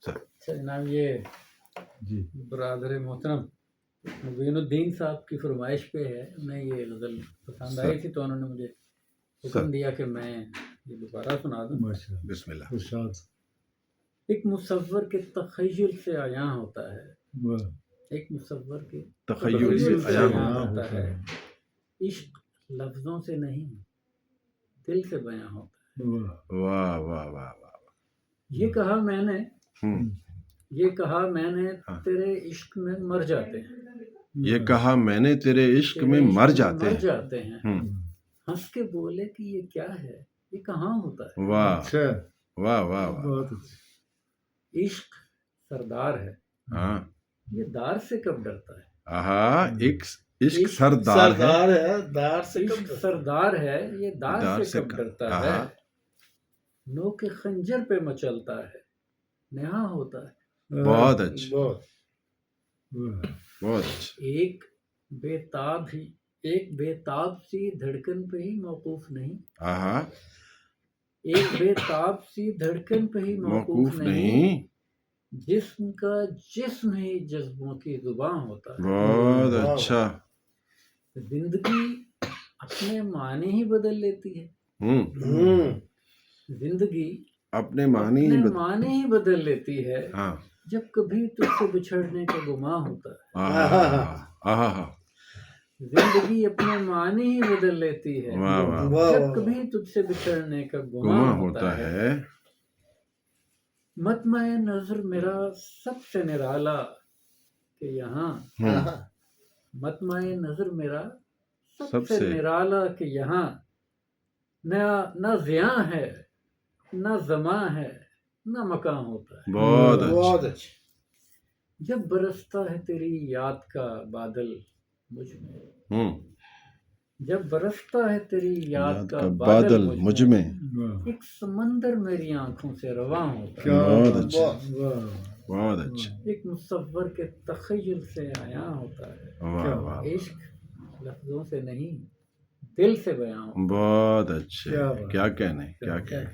اچھا جناب، یہ جی برادر محترم مبین الدین صاحب کی فرمائش پہ ہے، انہیں یہ غزل پسند آئی تھی تو انہوں نے مجھے حکم دیا کہ میں یہ دوبارہ سنا دوں۔ ماشاء اللہ، بسم اللہ۔ ارشاد۔ ایک مصور کے تخیل سے عیاں ہوتا ہے، واہ، ایک مصور کے تخیل سے سے عیاں عیاں ہوتا ہوتا ہے، عشق لفظوں سے نہیں دل سے بیاں ہوتا ہے۔ واہ، واہ واہ واہ واہ۔ یہ کہا میں نے ہوں، یہ کہا میں نے ہاں۔ تیرے عشق میں مر جاتے ہیں، یہ کہا میں نے تیرے عشق میں مر جاتے ہیں۔ جاتے ہیں، ہوں، ہنس کے بولے کہ یہ کیا ہے، یہ کہاں ہوتا ہے۔ واہ اچھا، واہ واہ واہ۔ بہت اچھا۔ عشق سردار ہے، ہاں، یہ دار سے کب ڈرتا ہے۔ آہا، عشق سردار ہے، دار عشق سردار ہے، یہ دار سے کب ڈرتا ہے۔ آہا، نو کے خنجر پہ مچلتا ہے، نہاں ہوتا ہے۔ بہت اچھا، واہ، بہت اچھا۔ ایک بے تاب سی دھڑکن پہ ہی موقوف نہیں، آہا، ایک بے تاب سی دھڑکن پہ ہی موقوف نہیں، جسم کا جسم ہی جذبوں کی زباں ہوتا ہے۔ بہت اچھا۔ زندگی اپنے معنی ہی بدل لیتی ہے، ہوں، زندگی اپنے معنی اپنے ہی معنی ہی بدل لیتی ہے، ہاں، جب کبھی تجھ سے بچھڑنے کا گماں ہوتا ہے۔ آہا، آہا، زندگی اپنے معنی ہی بدل لیتی ہے، واہ واہ، جب کبھی تجھ سے بچھڑنے کا گما گماں ہوتا ہے۔ مطمع نظر میرا سب سے نرالا کہ یہاں، مطمع نظر میرا سب سے نرالا کہ یہاں نہ زیاں ہے، نہ زماں ہے، نہ مکان ہوتا ہے۔ بہت اچھا۔ جب برستا ہے تیری یاد کا بادل مجھ میں، ہوں، جب برستا ہے تیری یاد کا بادل مجھ میں، ایک سمندر میری آنکھوں سے رواں ہوتا ہے۔ کیا بہت اچھا، واہ، بہت اچھا۔ ایک مصور کے تخیل سے عیاں ہوتا ہے، واہ واہ، عشق لفظوں سے نہیں دل سے بیاں ہوتا ہے۔ بہت اچھا، کیا بات، کیا کہنے، کیا کہنے۔